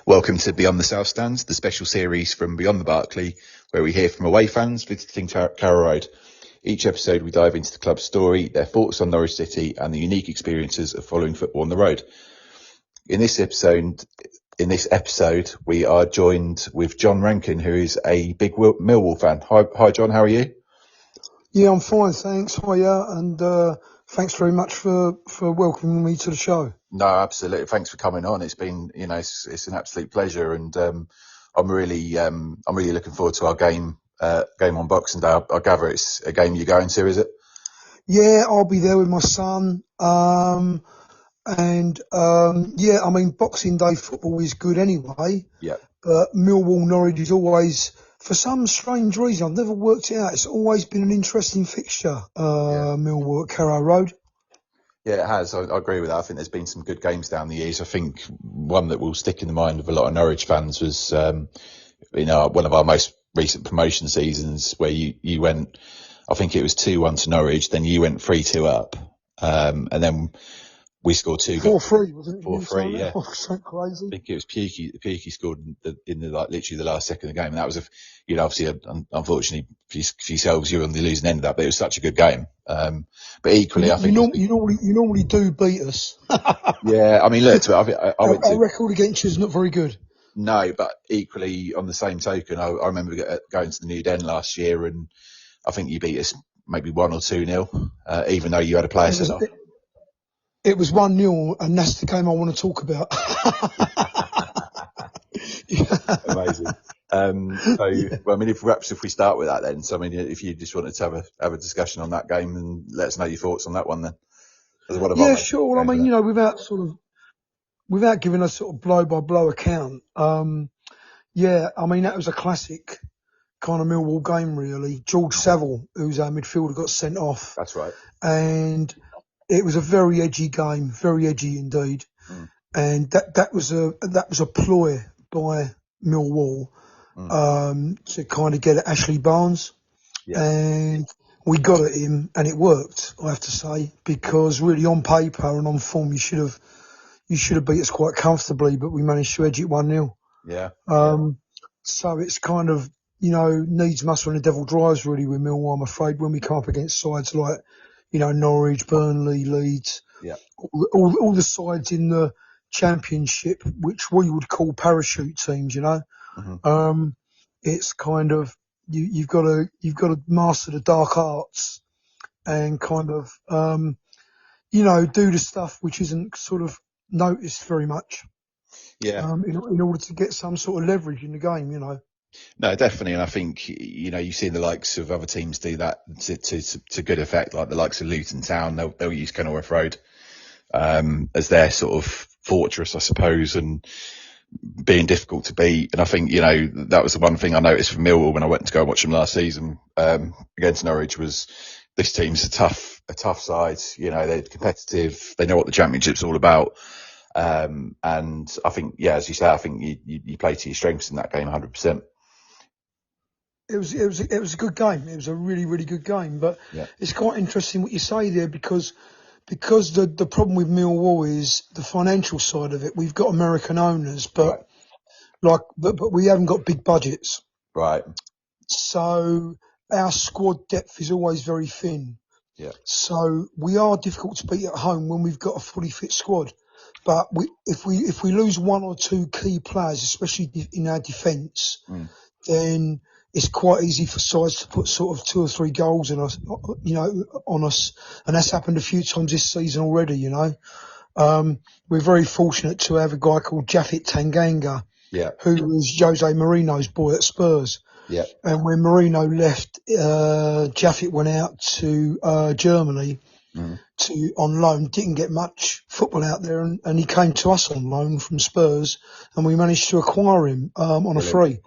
Welcome to Beyond the South Stands, the special series from Beyond the Barclay, where we hear from away fans visiting Carrow Road. Each episode we dive into the club's story, their thoughts on Norwich City and the unique experiences of following football on the road. In this episode, we are joined with John Rankin, who is a big Millwall fan. Hi John, how are you? Yeah, I'm fine, thanks. Hiya, and thanks very much for welcoming me to the show. No, absolutely. Thanks for coming on. It's been, it's an absolute pleasure, and I'm really looking forward to our game on Boxing Day. I gather it's a game you're going to, is it? Yeah, I'll be there with my son. Yeah, I mean, Boxing Day football is good anyway. Yeah. But Millwall Norwich is always, for some strange reason, I've never worked it out. It's always been an interesting fixture. Millwall at Carrow Road. Yeah, it has. I agree with that. I think there's been some good games down the years. I think one that will stick in the mind of a lot of Norwich fans was, one of our most recent promotion seasons where you went, I think it was 2-1 to Norwich, then you went 3-2 up, and then we scored 4-3, wasn't it? 4-3, yeah. Oh, so crazy. I think it was Pukki scored in the literally the last second of the game, and that was obviously unfortunately for yourselves, you were on the losing end of that, but it was such a good game. But equally, I think you normally do beat us. Yeah, I mean, look, our record against you is not very good. No, but equally, on the same token, I remember going to the New Den last year, and I think you beat us maybe 1 or 2-0, even though you had a player sent off. It was 1-0, and that's the game I want to talk about. Amazing. If we start with that then. So, I mean, if you just wanted to have a discussion on that game, and let us know your thoughts on that one then. Yeah, sure. Well, I mean, without giving a sort of blow by blow account, I mean, that was a classic kind of Millwall game, really. George Saville, who's our midfielder, got sent off. That's right. And it was a very edgy game, very edgy indeed. And that was a ploy by Millwall to kind of get at Ashley Barnes. Yeah. And we got at him, and it worked, I have to say, because really on paper and on form you should have beat us quite comfortably, but we managed to edge it 1-0. Yeah. So it's kind of, needs must when the devil drives really with Millwall, I'm afraid, when we come up against sides like, Norwich, Burnley, Leeds, all the sides in the Championship, which we would call parachute teams, it's kind of, you've got to master the dark arts and kind of, do the stuff which isn't sort of noticed very much. Yeah. In order to get some sort of leverage in the game, No, definitely. And I think, you've seen the likes of other teams do that to good effect, like the likes of Luton Town. They'll use Kenilworth Road, as their sort of fortress, I suppose, and being difficult to beat. And I think, that was the one thing I noticed from Millwall when I went to go and watch them last season, against Norwich, was this team's a tough side. They're competitive. They know what the Championship's all about. And I think, as you say, I think you play to your strengths in that game 100%. It was a good game. It was a really, really good game. But It's quite interesting what you say there, because the problem with Millwall is the financial side of it. We've got American owners, but we haven't got big budgets. Right. So our squad depth is always very thin. Yeah. So we are difficult to beat at home when we've got a fully fit squad. But if we lose 1 or 2 key players, especially in our defence, then it's quite easy for sides to put sort of 2 or 3 goals on us, and that's happened a few times this season already. We're very fortunate to have a guy called Japhet Tanganga, who was Jose Mourinho's boy at Spurs. Yeah. And when Mourinho left, Japhet went out to Germany on loan. Didn't get much football out there, and he came to us on loan from Spurs, and we managed to acquire him on a free.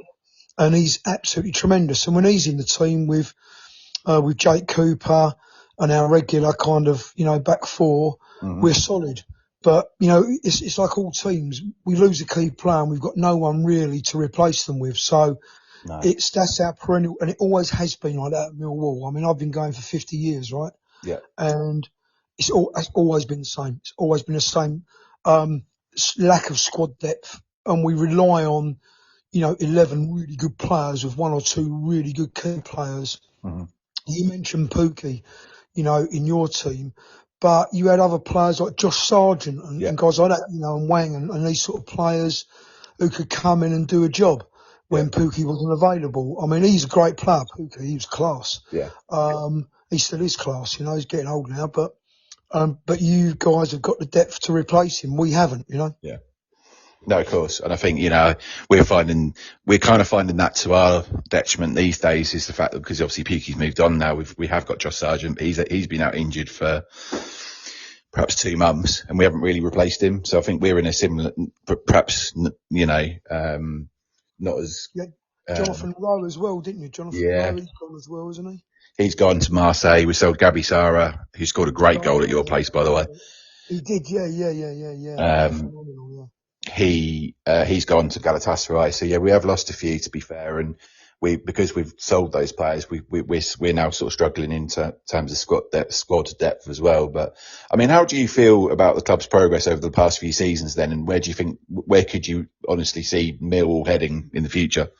And he's absolutely tremendous. And when he's in the team with Jake Cooper and our regular kind of, back four, we're solid. But, it's like all teams. We lose a key player and we've got no one really to replace them with. So that's our perennial, and it always has been like that at Millwall. I mean, I've been going for 50 years, right? Yeah. And it's always been the same. It's always been the same. Lack of squad depth and we rely on, 11 really good players with one or two really good key players. Mm-hmm. You mentioned Pookie, in your team, but you had other players like Josh Sargent and guys like that, and Wang and these sort of players who could come in and do a job when Pookie wasn't available. I mean, he's a great player, Pookie. He was class. Yeah. He still is class. He's getting old now, but you guys have got the depth to replace him. We haven't, Yeah. No, of course. And I think, we're kind of finding that to our detriment these days is the fact that, because obviously Pukey's moved on now, we have got Josh Sargent, but he's been out injured for perhaps 2 months and we haven't really replaced him. So I think we're in a similar, perhaps, not as. Yeah. Jonathan Rowe as well, didn't you? Jonathan Rowe, he's gone as well, isn't he? He's gone to Marseille. We sold Gabi Sara, who scored a great goal at your place, by the way. He did, yeah. Phenomenal, He's gone to Galatasaray. So we have lost a few, to be fair, and because we've sold those players, we're now sort of struggling in terms of squad depth as well. But I mean, how do you feel about the club's progress over the past few seasons then, and where could you honestly see Millwall heading in the future?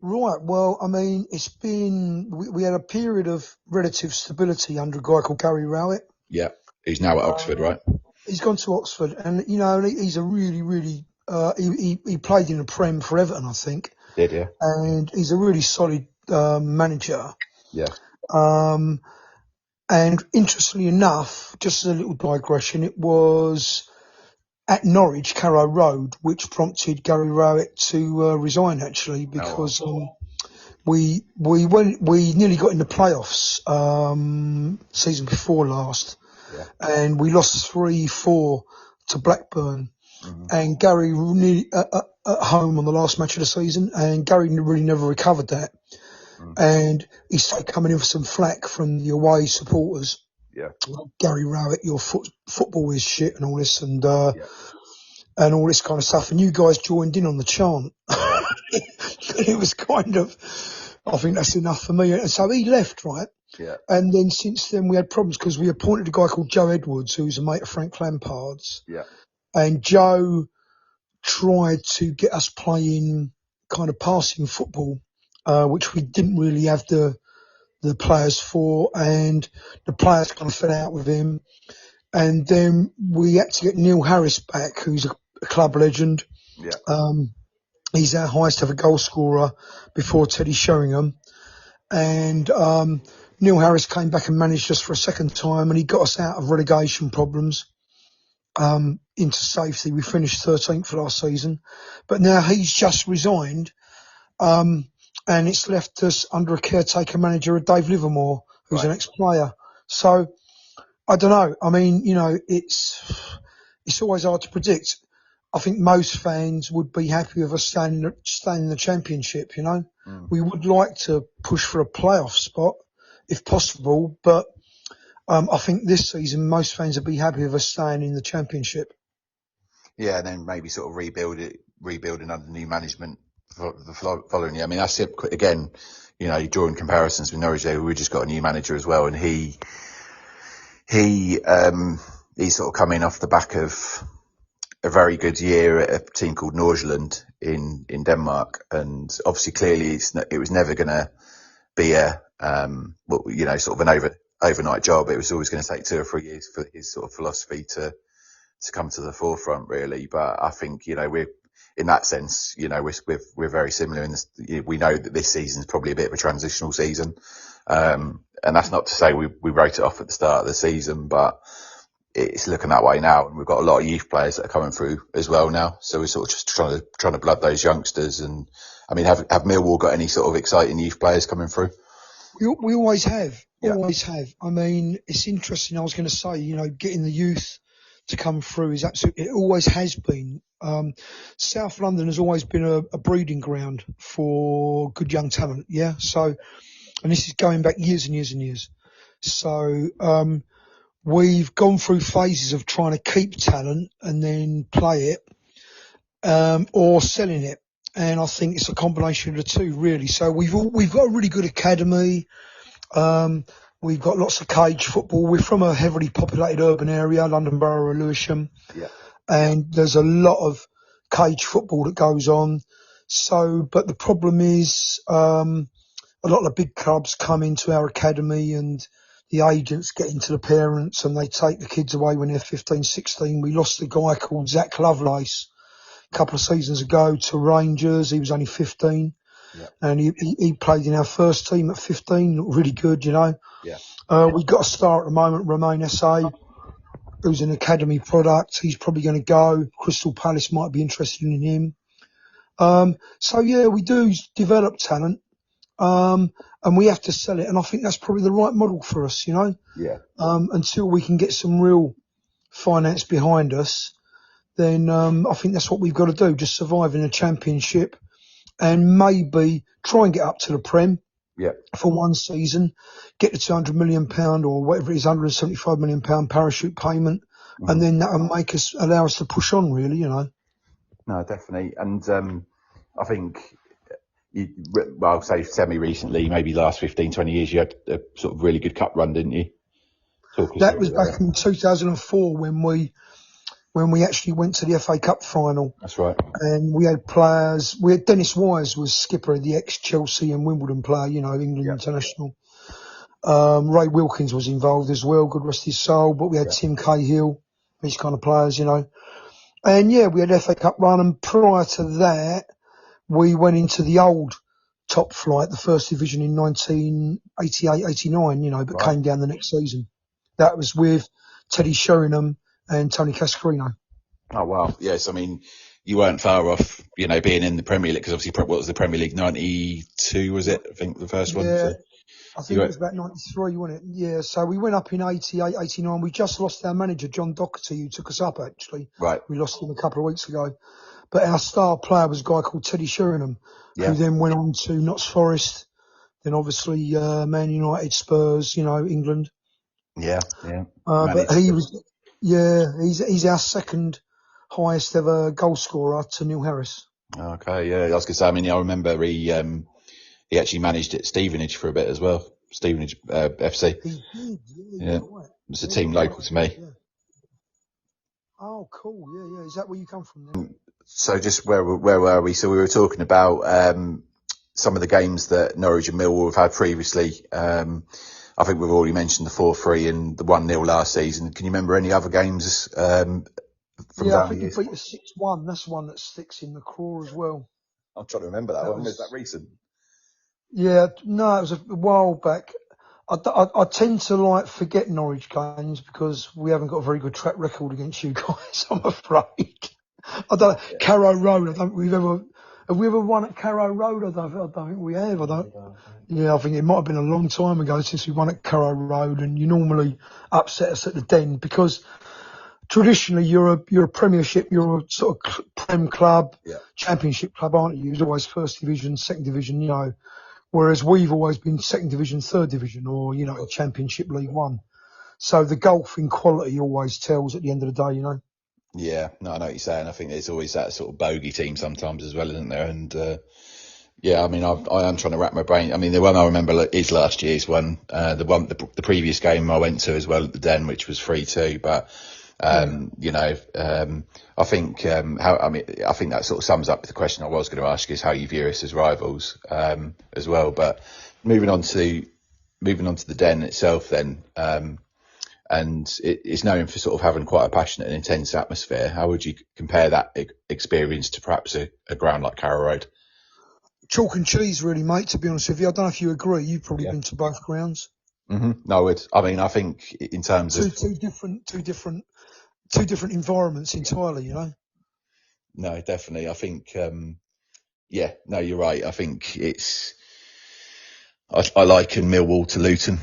Right. Well, I mean, it's been we had a period of relative stability under a guy called Gary Rowett. Yeah, he's now at Oxford, right? He's gone to Oxford, and he's a really, really. He played in the Prem for Everton, I think. Did, yeah. And he's a really solid manager. Yeah. And interestingly enough, just as a little digression, it was at Norwich, Carrow Road, which prompted Gary Rowett to resign, actually, because we nearly got in the playoffs season before last, and we lost 3-4 to Blackburn, and Gary nearly at home on the last match of the season, and Gary really never recovered that, and he started coming in for some flack from the away supporters. Yeah, Gary Rowett, your football is shit and all this, and all this kind of stuff. And you guys joined in on the chant. It was kind of, I think that's enough for me. And so he left, right? Yeah. And then since then we had problems because we appointed a guy called Joe Edwards, who's a mate of Frank Lampard's. Yeah. And Joe tried to get us playing kind of passing football, which we didn't really have the players for, and the players kind of fell out with him. And then we had to get Neil Harris back, who's a club legend. Yeah. He's our highest ever goal scorer before Teddy Sheringham. And Neil Harris came back and managed us for a second time, and he got us out of relegation problems into safety. We finished 13th last season. But now he's just resigned, and it's left us under a caretaker manager, Dave Livermore, who's an ex-player. So I don't know. I mean, it's always hard to predict. I think most fans would be happy with us staying in the Championship, We would like to push for a playoff spot if possible, but I think this season most fans would be happy with us staying in the Championship. Yeah, and then maybe sort of rebuilding under new management for the following year. I mean, that's it. Again, drawing comparisons with Norwich, we just got a new manager as well, and he's sort of coming off the back of a very good year at a team called Nordsjælland in Denmark, and obviously clearly it was never going to be a sort of an overnight job. It was always going to take 2 or 3 years for his sort of philosophy to come to the forefront, really. But I think we're in that sense, we're very similar in this. We know that this season's probably a bit of a transitional season, and that's not to say we wrote it off at the start of the season, but it's looking that way now, and we've got a lot of youth players that are coming through as well now. So we're sort of just trying to blood those youngsters. And I mean, have Millwall got any sort of exciting youth players coming through? We always have. Always have. I mean, it's interesting. I was going to say, getting the youth to come through is absolutely. It always has been. South London has always been a breeding ground for good young talent. Yeah. So, and this is going back years and years and years. So, we've gone through phases of trying to keep talent and then play it, or selling it. And I think it's a combination of the two, really. So we've got a really good academy. We've got lots of cage football. We're from a heavily populated urban area, London Borough of Lewisham. Yeah. And there's a lot of cage football that goes on. So, but the problem is, a lot of the big clubs come into our academy and the agents get into the parents and they take the kids away when they're 15, 16. We lost a guy called Zach Lovelace a couple of seasons ago to Rangers. He was only 15. Yeah. And he played in our first team at 15, looked really good, you know. Yeah. We've got a star at the moment, reminisce, who's an academy product. He's probably going to go. Crystal Palace might be interested in him. So yeah, we do develop talent, and we have to sell it. And I think that's probably the right model for us, you know. Yeah. Until we can get some real finance behind us, then I think that's what we've got to do. Just survive in a championship and maybe try and get up to the Prem. Yeah. For one season, get the £200 million or whatever it is, £175 million parachute payment, and then that'll allow us to push on, really, you know. No, definitely. And I think, well, say semi-recently, maybe last 15, 20 years, you had a sort of really good cup run, didn't you? That was back in 2004 when we actually went to the FA Cup final. That's right. And we had players. Dennis Wise was skipper of the ex-Chelsea and Wimbledon player, you know, England international. Ray Wilkins was involved as well, God rest his soul. But we had Tim Cahill, these kind of players, you know. And yeah, we had FA Cup run. And prior to that, we went into the old top flight, the first division in 1988, 89, you know, but came down the next season. That was with Teddy Sheringham and Tony Cascarino. Oh, wow. Yes, I mean, you weren't far off, you know, being in the Premier League, because obviously, what was the Premier League, 92, was it? I think the first one. Yeah, so I think it was about 93, wasn't it? Yeah, so we went up in 88, 89. We just lost our manager, John Doherty, who took us up, actually. Right. We lost him a couple of weeks ago. But our star player was a guy called Teddy Sheringham, who then went on to Notts Forest, then obviously Man United, Spurs, you know, England. Yeah, yeah. But he was, he's our second highest ever goal scorer to Neil Harris. Okay, yeah. I was going to say, I mean, I remember he actually managed at Stevenage for a bit as well. Stevenage FC. He did, yeah. Right. It's a team local to me. Yeah. Oh, cool. Yeah. Is that where you come from then? So just where were we? So we were talking about some of the games that Norwich and Millwall have had previously. I think we've already mentioned the 4-3 and the 1-0 last season. Can you remember any other games from I think you beat the 6-1. That's one that sticks in the craw as well. I'm trying to remember that one. Was that recent? Yeah, no, it was a while back. I tend to forget Norwich games because we haven't got a very good track record against you guys, I'm afraid. I don't. Yeah. Carrow Road. Have we ever won at Carrow Road? I don't think we have. I think it might have been a long time ago since we won at Carrow Road, and you normally upset us at the Den because traditionally you're a Premiership, you're a sort of Prem club, Championship club, aren't you? You're always First Division, Second Division, you know. Whereas we've always been Second Division, Third Division, or, you know, Championship League One. So the gulf in quality always tells at the end of the day, you know. Yeah, no, I know what you're saying. I think there's always that sort of bogey team sometimes as well, isn't there? And I mean, I am trying to wrap my brain. I mean, the one I remember is last year's one. The previous game I went to as well at the Den, which was 3-2. But I think I think that sort of sums up the question I was going to ask you, is how you view us as rivals as well. But moving on to the Den itself, then. And it's known for sort of having quite a passionate and intense atmosphere. How would you compare that experience to perhaps a ground like Carrow Road? Chalk and cheese, really, mate, to be honest with you. I don't know if you agree. You've probably been to both grounds. Mm-hmm. No, I would. I mean, I think in terms of... Two different environments entirely, you know? No, definitely. I think, you're right. I think I liken Millwall to Luton.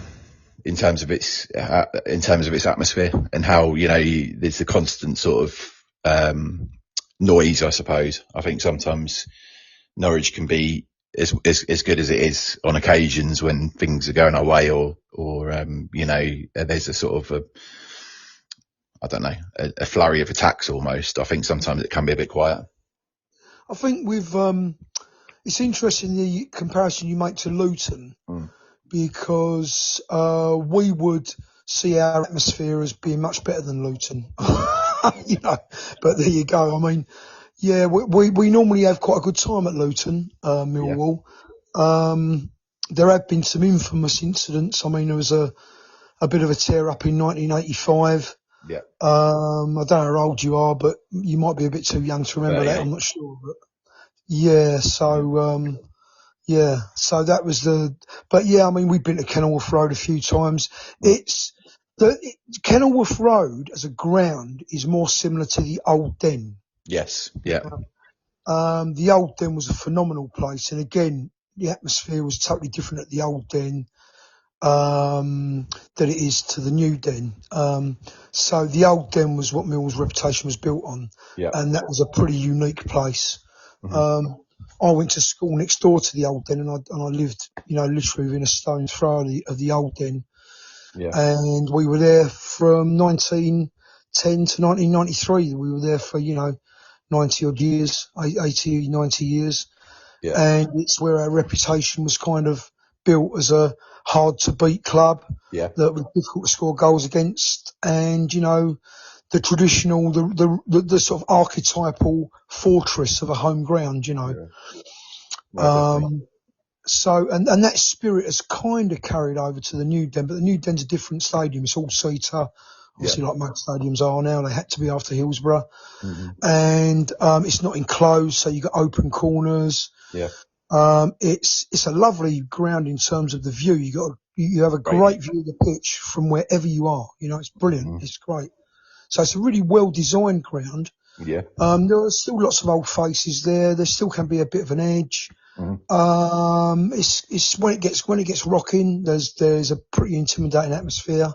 In terms of its atmosphere and how, you know, there's a constant sort of noise, I suppose. I think sometimes Norwich can be as good as it is on occasions when things are going our way, or you know, there's a sort of a flurry of attacks almost. I think sometimes it can be a bit quiet. I think it's interesting the comparison you make to Luton. Because we would see our atmosphere as being much better than Luton, you know. But there you go. I mean, Yeah, we normally have quite a good time at Luton, Yeah, Millwall. There have been some infamous incidents. I mean, there was a bit of a tear up in 1985. yeah, I don't know how old you are, but you might be a bit too young to remember that. 38. I'm not sure, but yeah. Yeah, Yeah, so that was but yeah, I mean, we've been to Kenilworth Road a few times. mm. It's Kenilworth Road as a ground is more similar to the Old Den. Yes, yeah, The Old Den was a phenomenal place, and again, the atmosphere was totally different at the Old Den than it is to the New Den. So the Old Den was what Millwall's reputation was built on, yeah, and that was a pretty unique place. hmm Um, I went to school next door to the Old Den, and I lived, literally within a stone's throw of the Old Den, yeah, and we were there from 1910 to 1993. We were there for 90 odd years, 80, 90 years. yeah, And it's where our reputation was kind of built as a hard to beat club yeah, that was difficult to score goals against. And, the traditional, the sort of archetypal fortress of a home ground. yeah. No, definitely. Um, and that spirit has kind of carried over to the New Den, but the New Den's a different stadium. It's all seater, Yeah, obviously like most stadiums are now. They had to be after Hillsborough. hmm And, it's not enclosed, so you got open corners. yeah. It's a lovely ground in terms of the view. You have a Great view. great view of the pitch from wherever you are. It's brilliant. Mm. It's great. So it's a really well designed ground. Yeah, There are still lots of old faces there. There still can be a bit of an edge. hmm It's when it gets rocking, there's a pretty intimidating atmosphere,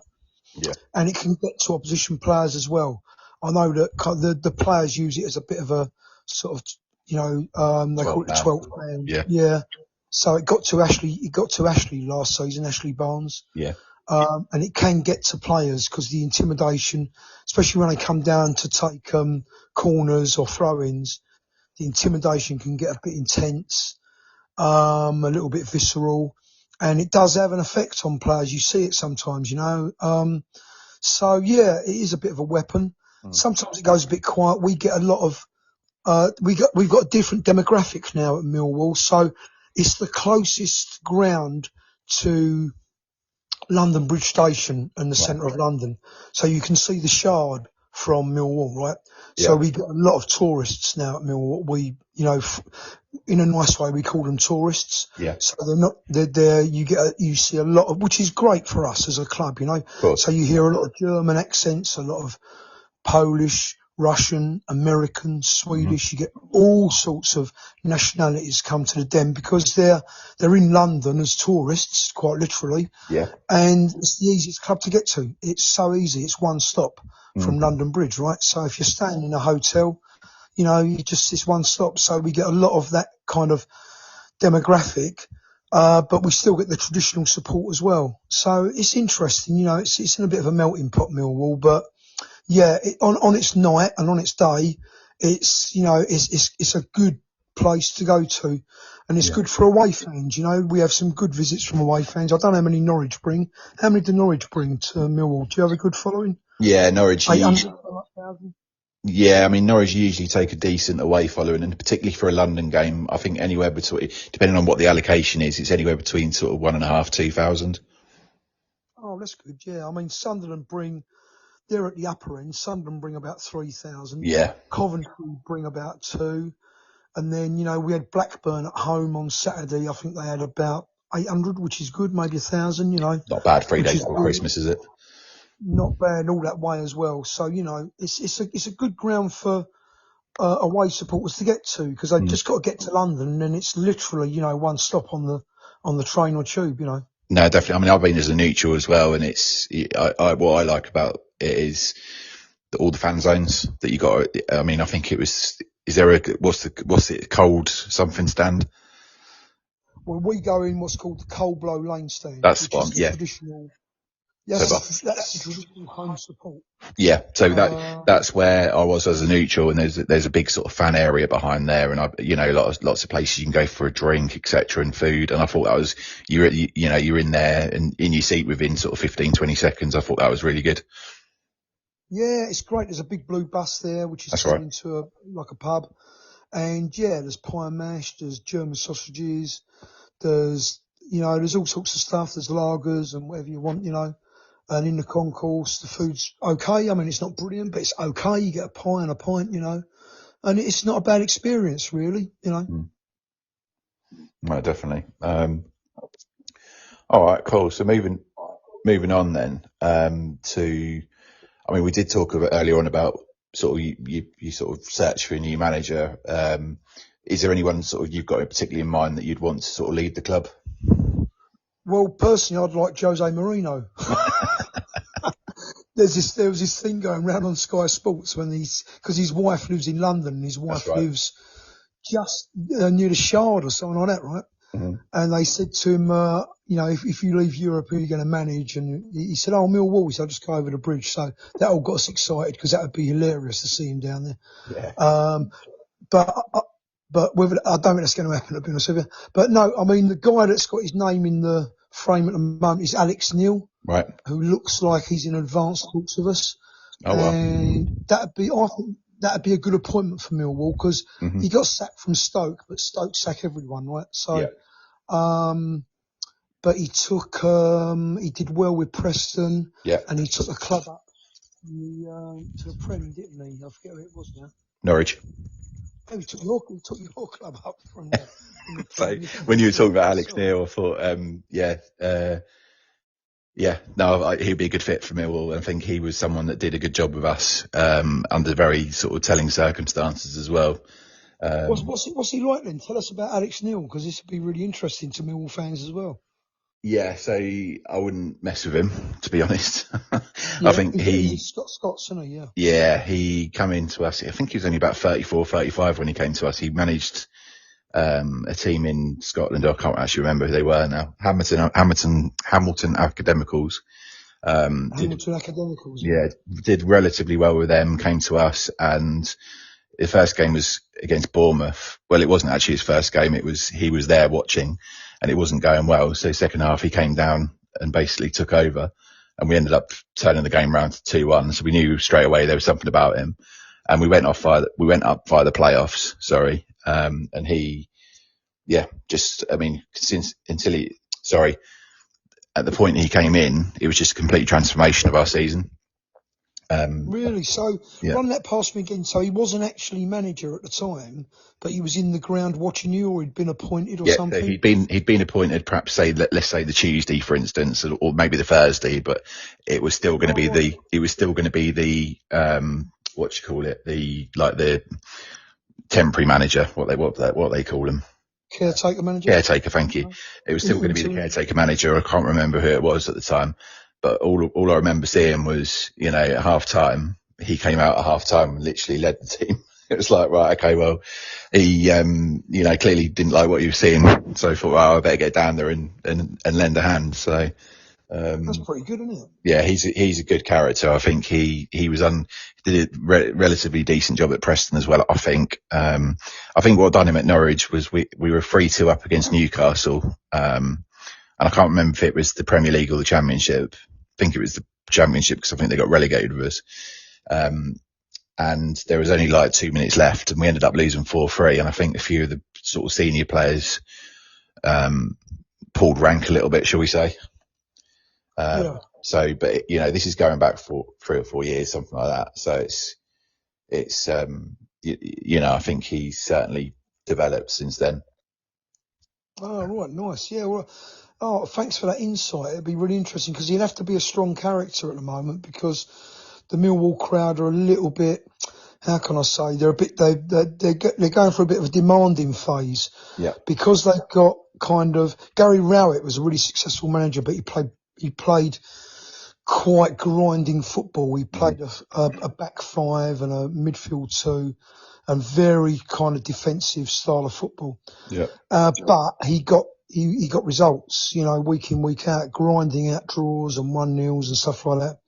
yeah. and it can get to opposition players as well. I know that the players use it as a bit of a sort of, they call 12 it the man. 12th man. Yeah, Yeah. So it got to Ashley last season, Ashley Barnes. yeah, And it can get to players because the intimidation, especially when they come down to take, corners or throw-ins, the intimidation can get a bit intense, a little bit visceral, and it does have an effect on players. You see it sometimes. So yeah, it is a bit of a weapon. mm. Sometimes it goes a bit quiet. We get a lot of, we've got a different demographic now at Millwall. So it's the closest ground to London Bridge Station and the Right. centre of London. So you can see the Shard from Millwall, right? So Yeah, we get a lot of tourists now at Millwall. We, in a nice way, we call them tourists. yeah, So they're there. You see a lot of, which is great for us as a club. of course. So you hear a lot of German accents, a lot of Polish, Russian, American, hmm Swedish. You get all sorts of nationalities come to the Den because they're in London as tourists, quite literally, Yeah, and it's the easiest club to get to. It's so easy. It's one stop mm. from London Bridge, right? So if you're staying in a hotel, it's one stop. So we get a lot of that kind of demographic. But we still get the traditional support as well. So it's interesting, it's in a bit of a melting pot, Millwall, but yeah, on its night and on its day, it's a good place to go to, and it's Yeah. good for away fans. We have some good visits from away fans. I don't know how many Norwich bring. How many do Norwich bring to Millwall? Do you have a good following? Yeah, Norwich. 800, 1,000? Yeah, I mean Norwich usually take a decent away following, and particularly for a London game, I think anywhere between, depending on what the allocation is, it's anywhere between sort of 1.5, 2,000. Oh, that's good. Yeah, I mean they're at the upper end. Sunderland bring about 3,000. Yeah, Coventry bring about 2. And then, we had Blackburn at home on Saturday. I think they had about 800, which is good, maybe 1,000, not bad. 3 days which is before good. Christmas, is it? Not bad all that way as well. So, it's a good ground for away supporters to get to because they've Mm. just got to get to London and then it's literally, one stop on the train or tube. No, definitely. I mean, I've been as a neutral as well, and what I like about it is all the fan zones that you got. I mean, I think it was. Is there what's it cold something stand? Well, we go in what's called the Cold Blow Lane stand, That's which is fun. the Yeah. traditional. So, That's the traditional home support. yeah. So Uh, that's where I was as a neutral, and there's a big sort of fan area behind there, and lots of places you can go for a drink, etc., and food. And I thought that was you're in there and in your seat within sort of 15, 20 seconds. I thought that was really good. Yeah, it's great. There's a big blue bus there, which is That's turned right. into like a pub. And yeah, there's pie and mash, there's German sausages, there's all sorts of stuff. There's lagers and whatever you want, And in the concourse, the food's okay. I mean, it's not brilliant, but it's okay. You get a pie and a pint, and it's not a bad experience, really, No, definitely. All right, cool. So moving on then, we did talk earlier on about sort of you sort of search for a new manager. Is there anyone sort of you've got particularly in mind that you'd want to sort of lead the club? Well, personally, I'd like Jose Mourinho. There was this thing going round on Sky Sports because his wife lives in London and his wife lives just near the Shard or something like that, right? Mm-hmm. And they said to him, if you leave Europe, who are you going to manage? And he said, Millwall. He said, I'll just go over the bridge. So that all got us excited because that would be hilarious to see him down there. Yeah. But whether I don't think that's going to happen, to be honest with you. But no, I mean, the guy that's got his name in the frame at the moment is Alex Neil, right? Who looks like he's in advanced talks with us. Oh, wow. And I think that'd be a good appointment for Millwall because he got sacked from Stoke, but Stoke sack everyone, right? So, but he did well with Preston, and he took the club up to the Prem, didn't he? I forget who it was now. Norwich. Oh, he took your club up from the So when you were talking about Alex Neil, I thought, he'd be a good fit for Millwall. I think he was someone that did a good job with us under very sort of telling circumstances as well. What's he like then? Tell us about Alex Neil, because this would be really interesting to Millwall fans as well. Yeah, so I wouldn't mess with him, to be honest. I think he's Scots, isn't he? Yeah, he came into us. I think he was only about 34, 35 when he came to us. He managed a team in Scotland. I can't actually remember who they were now. Hamilton Academicals. Did relatively well with them. Came to us, and the first game was against Bournemouth. Well, it wasn't actually his first game. He was there watching, and it wasn't going well. So second half, he came down and basically took over, and we ended up turning the game round to 2-1. So we knew straight away there was something about him, and we went up via the playoffs. Sorry, and he, at the point he came in, it was just a complete transformation of our season. Really? So run that past me again. So he wasn't actually manager at the time, but he was in the ground watching you, or he'd been appointed or something? So he'd been appointed, perhaps let's say the Tuesday, for instance, or maybe the Thursday, but it was still going to be the the temporary manager, what they call him. Caretaker manager? Caretaker, thank you. It was still going to be the caretaker manager. I can't remember who it was at the time. But all I remember seeing was, at half time, he came out at half time and literally led the team. It was like, right, okay, well, he, clearly didn't like what he was seeing. So I thought, I better get down there and lend a hand. So, that's pretty good, isn't it? Yeah, he's a good character. I think he did a relatively decent job at Preston as well. I think what done him at Norwich was we were 3-2 up against Newcastle. And I can't remember if it was the Premier League or the Championship. I think it was the Championship because I think they got relegated with us. And there was only like 2 minutes left and we ended up losing 4-3. And I think a few of the sort of senior players, pulled rank a little bit, shall we say. So, but this is going back for 3 or 4 years, something like that. So it's I think he's certainly developed since then. Oh, right. Nice. Yeah. Well, thanks for that insight. It'd be really interesting because he'd have to be a strong character at the moment because the Millwall crowd are a little bit, how can I say, they're going for a bit of a demanding phase. Yeah. Because they've got Gary Rowett was a really successful manager, but he played quite grinding football. He played a back five and a midfield two and very kind of defensive style of football. Yeah. But he got results, week in, week out, grinding out draws and 1-0s and stuff like that.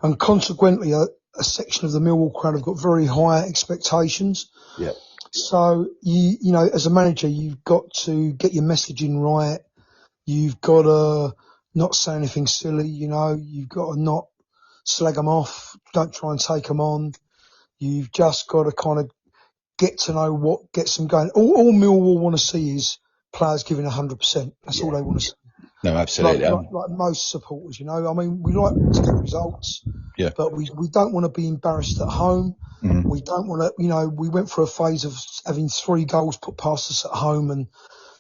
And consequently, a section of the Millwall crowd have got very high expectations. Yeah. So, as a manager, you've got to get your messaging right. You've got to not say anything silly, you've got to not slag them off. Don't try and take them on. You've just got to kind of get to know what gets them going. All Millwall want to see is players giving 100%. That's all they want to see. No, absolutely. Like most supporters, you know. I mean, we like to get results, but we don't want to be embarrassed at home. Mm-hmm. We don't want to, you know, we went through a phase of having 3 goals put past us at home, and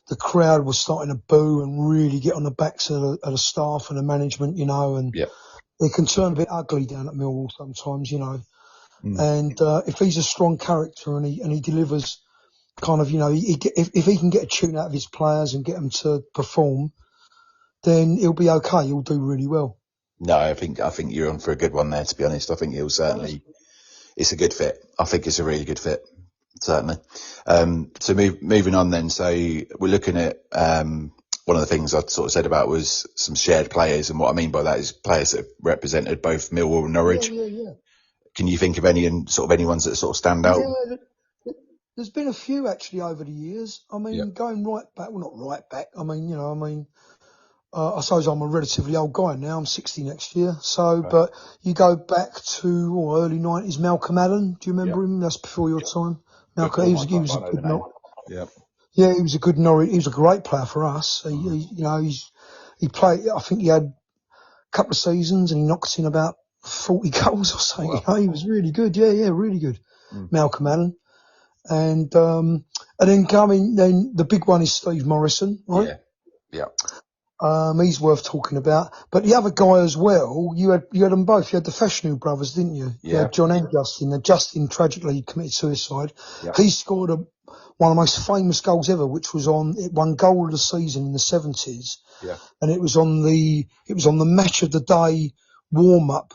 the crowd was starting to boo and really get on the backs of the staff and the management, you know, and they can turn a bit ugly down at Millwall sometimes, you know. And if he's a strong character and he delivers kind of, you know, if he can get a tune out of his players and get them to perform, then he'll be okay. He'll do really well. No, I think you're on for a good one there, to be honest. I think he'll certainly, it's a good fit. I think it's a really good fit, certainly. So moving on then, so we're looking at, one of the things I sort of said about was some shared players, and what I mean by that is players that represented both Millwall and Norwich. Yeah. Can you think of any ones that sort of stand out? Yeah, there's been a few actually over the years. I mean, going right back, well, not right back. I mean, you know, I suppose I'm a relatively old guy now. I'm 60 next year. So, but you go back to early 90s, Malcolm Allen. Do you remember him? That's before your time. Malcolm, he was a good Norwich. Yeah, he was a good Norwich. He was a great player for us. He played. I think he had a couple of seasons and he knocked in about 40 goals or something. Wow. You know, he was really good. Yeah, really good. Malcolm Allen. And then then the big one is Steve Morrison, right? Yeah. He's worth talking about. But the other guy as well, you had them both. You had the Fashanu brothers, didn't you? Yeah. You had John and Justin. And Justin tragically committed suicide. Yeah. He scored one of the most famous goals ever, which was it won goal of the season in the 70s. Yeah. And it was on the match of the day warm up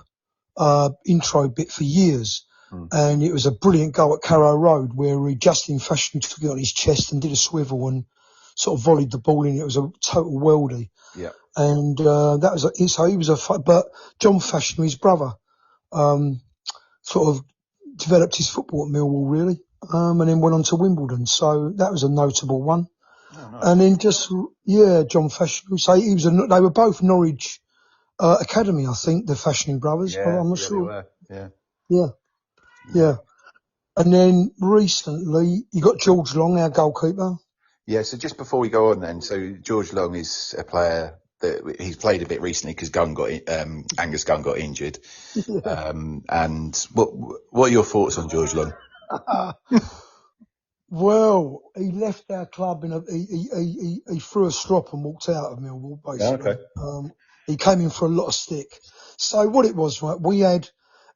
intro bit for years. And it was a brilliant goal at Carrow Road where Justin Fashanu took it on his chest and did a swivel and sort of volleyed the ball in. It was a total worldie. Yeah. And but John Fashanu, his brother, sort of developed his football at Millwall really, and then went on to Wimbledon. So that was a notable one. Oh, nice. And then John Fashanu. So they were both Norwich Academy, I think, the Fashanu brothers. Yeah, I'm not sure. They were. Yeah. And then recently you got George Long, our goalkeeper. Yeah, so just before we go on then, so George Long is a player that he's played a bit recently because Angus Gunn got injured. Yeah. And what are your thoughts on George Long? Well, he left our club he threw a strop and walked out of Millwall, basically. Okay. He came in for a lot of stick. So what it was, right, we had,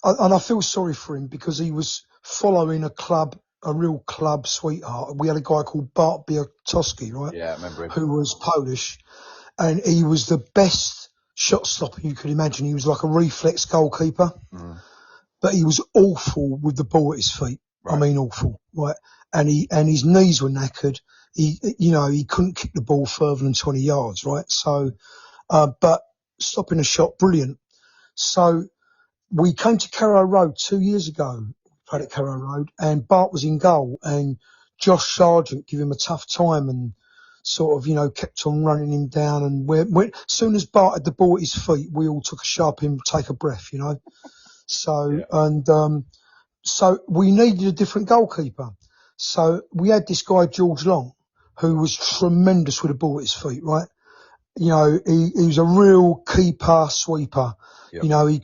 and I feel sorry for him because he was following a real club sweetheart. We had a guy called Bart Białkowski, right? Yeah, I remember him. Who was Polish. And he was the best shot stopper you could imagine. He was like a reflex goalkeeper. But he was awful with the ball at his feet. Right. I mean, awful, right? And his knees were knackered. He couldn't kick the ball further than 20 yards, right? So, but stopping a shot, brilliant. So we came to Carrow Road 2 years ago. Played at Carrow Road, and Bart was in goal, and Josh Sargent gave him a tough time and sort of, kept on running him down. And as soon as Bart had the ball at his feet, we all took a sharp take a breath, So, so we needed a different goalkeeper. So we had this guy, George Long, who was tremendous with the ball at his feet, right? He was a real keeper, sweeper. Yep. He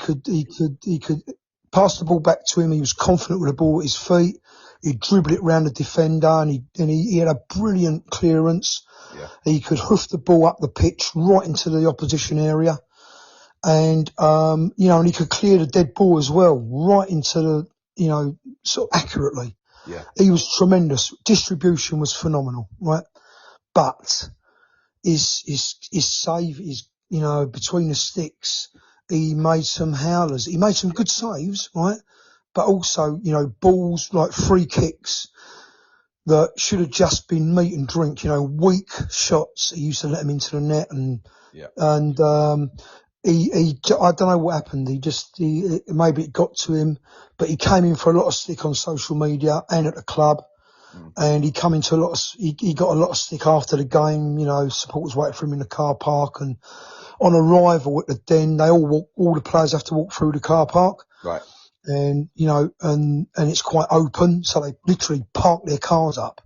could pass the ball back to him. He was confident with the ball at his feet. He'd dribble it around the defender, and he had a brilliant clearance. Yeah. He could hoof the ball up the pitch right into the opposition area. And, and he could clear the dead ball as well, right into the, sort of accurately. Yeah. He was tremendous. Distribution was phenomenal, right? But his save is, between the sticks, he made some howlers. He made some good saves, right? But also, balls like free kicks that should have just been meat and drink, weak shots. He used to let them into the net I don't know what happened. Maybe it got to him, but he came in for a lot of stick on social media and at the club. And he got a lot of stick after the game, supporters waited for him in the car park, and on arrival at the Den, all the players have to walk through the car park. Right. and it's quite open, so they literally park their cars up,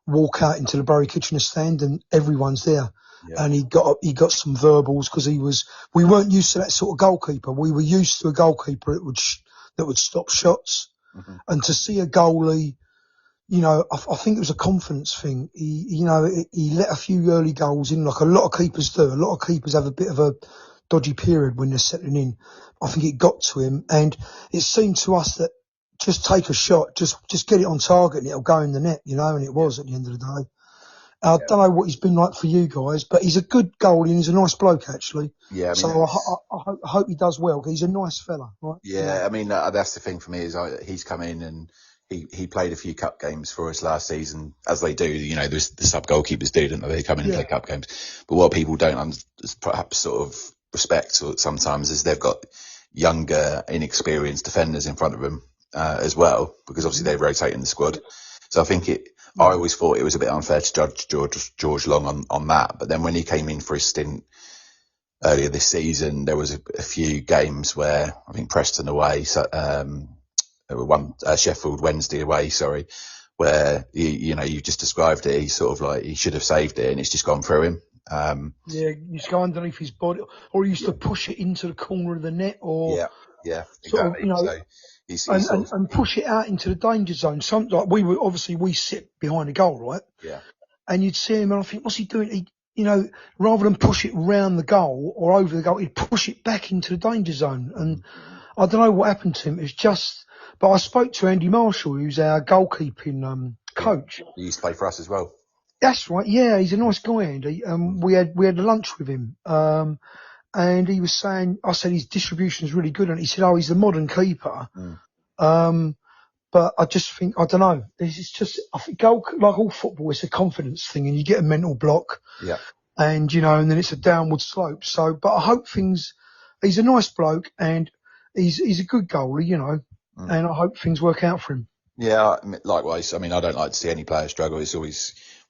walk out into the Bury Kitchener stand, and everyone's there. Yeah. And he got some verbals because we weren't used to that sort of goalkeeper. We were used to a goalkeeper that would stop shots, and to see a goalie, I think it was a confidence thing. He let a few early goals in, like a lot of keepers do. A lot of keepers have a bit of a dodgy period when they're settling in. I think it got to him, and it seemed to us that just take a shot, just get it on target, and it'll go in the net, and it was at the end of the day. I don't know what he's been like for you guys, but he's a good goalie and he's a nice bloke, actually. Yeah, so I hope he does well, because he's a nice fella, right? Yeah, I mean, that's the thing for me is he's come in and he played a few cup games for us last season, as they do. The sub goalkeepers do, don't they? They come in and play cup games. But what people don't perhaps sort of respect sometimes is they've got younger, inexperienced defenders in front of them as well, because obviously they rotate in the squad. So I think I always thought it was a bit unfair to judge George Long on that. But then when he came in for his stint earlier this season, there was a few games where I think Preston away, there were one Sheffield Wednesday away, where you just described it. He's sort of like he should have saved it, and it's just gone through him. He used to go underneath his body, or he used to push it into the corner of the net, or exactly. And push it out into the danger zone. We sit behind a goal, right? Yeah. And you'd see him, and I think, what's he doing? Rather than push it round the goal or over the goal, he'd push it back into the danger zone. And I don't know what happened to him. It's just, but I spoke to Andy Marshall, who's our goalkeeping coach. He used to play for us as well. That's right. Yeah, he's a nice guy, Andy. We had lunch with him. And he was saying, I said his distribution is really good, and he said, he's the modern keeper. But I just think, I don't know. It's just, I think like all football, it's a confidence thing, and you get a mental block. Yeah. And, and then it's a downward slope. So, but I hope he's a nice bloke, and he's a good goalie, and I hope things work out for him. Yeah, likewise. I mean, I don't like to see any player struggle.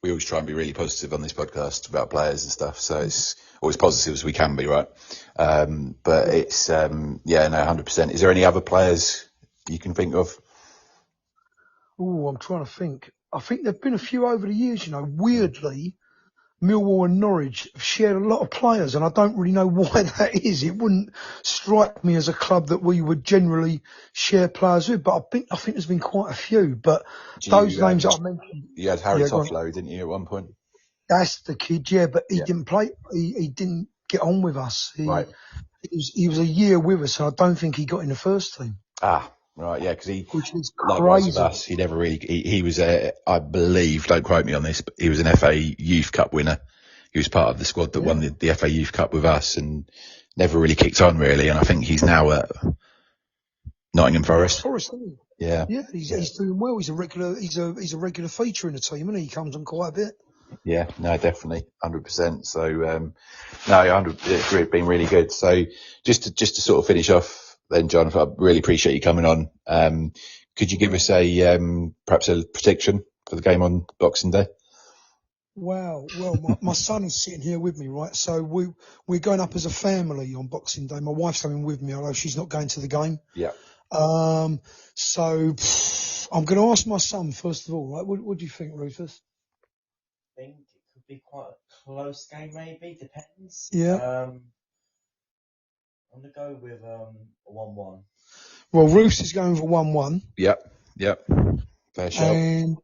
We always try and be really positive on this podcast about players and stuff. So it's always positive as we can be, right? But it's, 100%. Is there any other players you can think of? Oh, I'm trying to think. I think there've been a few over the years, weirdly. Millwall and Norwich have shared a lot of players, and I don't really know why that is. It wouldn't strike me as a club that we would generally share players with, but I think there's been quite a few. But those names that I mentioned. You had Harry Toffolo, didn't you, at one point? That's the kid, but he didn't play. He didn't get on with us. Right. He was a year with us, and I don't think he got in the first team. Right, yeah, because which is likewise crazy. with us, he never really, he was I believe, don't quote me on this, but he was an FA Youth Cup winner. He was part of the squad that won the FA Youth Cup with us, and never really kicked on really. And I think he's now at Nottingham Forest. Yeah, he's doing well. He's a regular feature in the team, and he comes on quite a bit. Yeah, no, definitely, 100%. So, it's been really good. So, just to sort of finish off. Then, John, I really appreciate you coming on. Could you give us perhaps a prediction for the game on Boxing Day? Wow. Well, my son is sitting here with me, right? So we're going up as a family on Boxing Day. My wife's coming with me, although she's not going to the game. Yeah. So I'm going to ask my son first of all, right? What do you think, Rufus? I think it could be quite a close game, maybe. Depends. Yeah. I'm going to go with a 1-1. Well, Roos is going for 1-1. Yep. Fair shout. And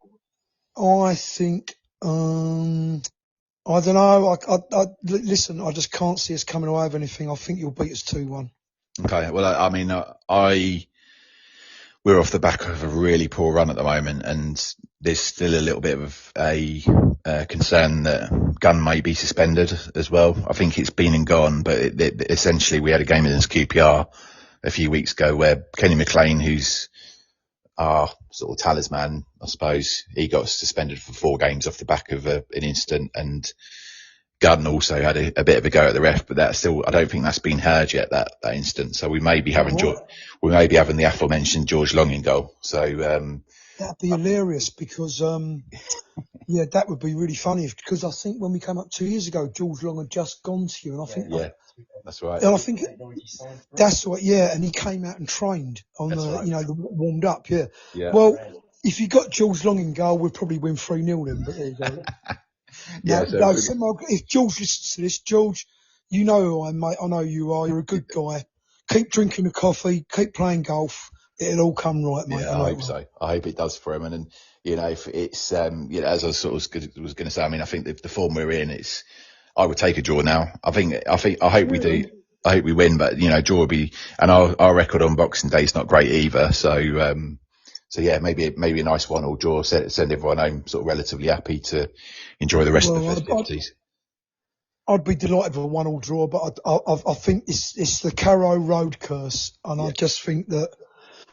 I think, I don't know. Listen, I just can't see us coming away with anything. I think you'll beat us 2-1. Okay. Well, I mean, we're off the back of a really poor run at the moment, and there's still a little bit of a concern that Gunn may be suspended as well. I think it's been and gone, but essentially we had a game against QPR a few weeks ago where Kenny McLean, who's our sort of talisman, I suppose, he got suspended for 4 games off the back of an incident, and Gunn also had a bit of a go at the ref, but that's still, I don't think that's been heard yet, that incident. So we may be having the aforementioned George Long in goal. So That'd be hilarious because, yeah, that would be really funny because I think when we came up 2 years ago, George Long had just gone to you, and I think, that's right. And I think that's what, yeah, and he came out and trained on the warmed up, yeah. Well, if you got George Long in goal, we'd probably win 3-0 then, but there you go. If George listens to this, George, you know who I am, mate. I know you are. You're a good guy. Keep drinking the coffee. Keep playing golf. It'll all come right, mate. Yeah, I hope so. I hope it does for him. And you know, if it's as I sort of was going to say, I mean, I think the form we're in, I would take a draw now. I hope we do. I hope we win, but you know, draw will be, and our record on Boxing Day is not great either. So yeah, maybe a nice 1-1 draw. Send everyone home sort of relatively happy to enjoy the rest of the festivities. I'd be delighted with a 1-1 draw, but I think it's the Carrow Road curse, and I just think that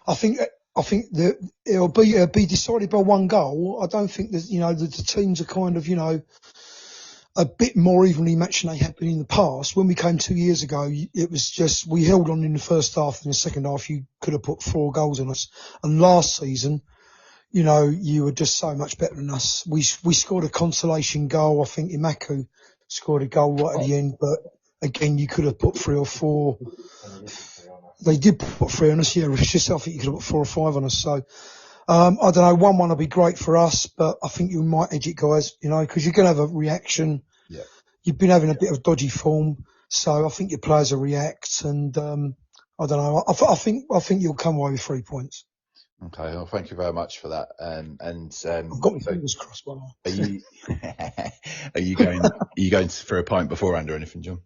I think that it'll be decided by one goal. I don't think that the teams are kind of a bit more evenly matched than they have been in the past. When we came 2 years ago, it was just we held on in the first half, and in the second half you could have put 4 goals on us. And last season, you were just so much better than us. We scored a consolation goal. I think Imaku scored a goal right at the end, but again, you could have put 3 or 4. They did put 3 on us, yeah. It's just I think you could have put 4 or 5 on us. So I don't know. 1-1 will be great for us, but I think you might edge it, guys. Because you're going to have a reaction. Yeah. You've been having a bit of dodgy form, so I think your players will react. And I don't know. I think you'll come away with 3 points. Okay, well, thank you very much for that. I've got my fingers crossed. Are you going for a pint beforehand or anything, John?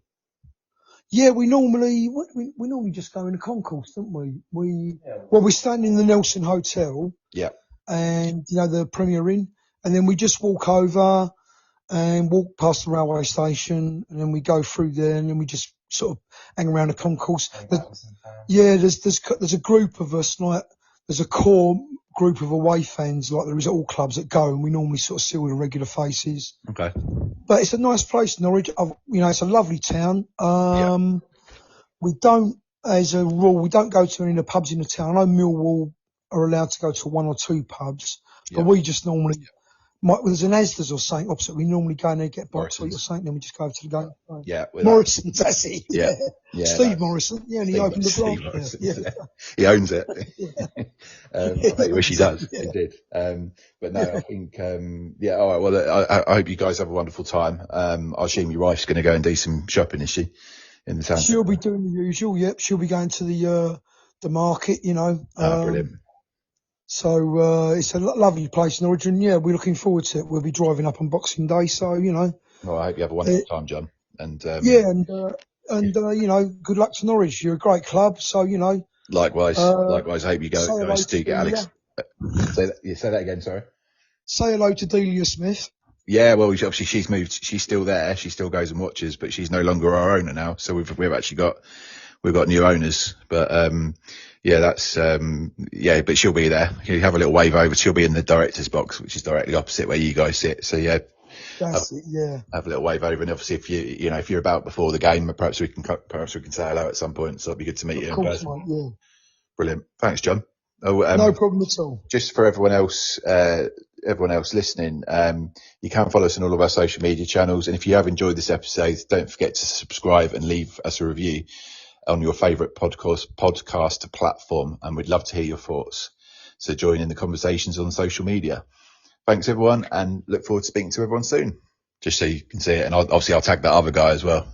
Yeah, we normally just go in the concourse, don't we? We stand in the Nelson Hotel. Yeah. And the Premier Inn, and then we just walk over and walk past the railway station, and then we go through there, and then we just sort of hang around the concourse. There's a group of us, like there's a core group of away fans, like there is at all clubs that go, and we normally sort of see all the regular faces. Okay. But it's a nice place, Norwich. It's a lovely town. We don't, as a rule, we don't go to any of the pubs in the town. I know Millwall are allowed to go to 1 or 2 pubs, but we just normally, there's an Asda's or something opposite. We normally go in there, get a bite to eat or something, then we just go to the game. Yeah. Morrison's, that's it. Yeah. Steve Morrison. Yeah, and he opened the blog. Yeah. He owns it. I bet you wish he does. He did. But no, I think, all right. Well, I hope you guys have a wonderful time. I assume your wife's going to go and do some shopping, is she? In the town? She'll be doing the usual. Yep. She'll be going to the market, Brilliant. So it's a lovely place, Norwich, and yeah, we're looking forward to it. We'll be driving up on Boxing Day, so Well, I hope you have a wonderful time, John. And good luck to Norwich. You're a great club, so Likewise. I hope you guys do get Alex. Say that again. Sorry. Say hello to Delia Smith. Yeah, well, obviously she's moved. She's still there. She still goes and watches, but she's no longer our owner now. So we've actually got new owners. But that's but she'll be there. You have a little wave over. She'll be in the director's box, which is directly opposite where you guys sit. So yeah, that's it. Yeah, have a little wave over, and obviously if you're about before the game, perhaps we can say hello at some point. So it'd be good to meet you in person. Mate, yeah. Brilliant. Thanks, John. No problem at all. Just for everyone else listening, you can follow us on all of our social media channels. And if you have enjoyed this episode, don't forget to subscribe and leave us a review on your favourite podcast platform. And we'd love to hear your thoughts. So join in the conversations on social media. Thanks, everyone, and look forward to speaking to everyone soon. Just so you can see it. And I'll tag that other guy as well.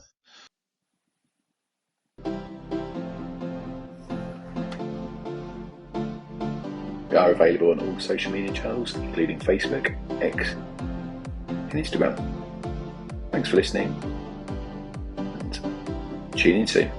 We are available on all social media channels, including Facebook, X, and Instagram. Thanks for listening, and tune in soon.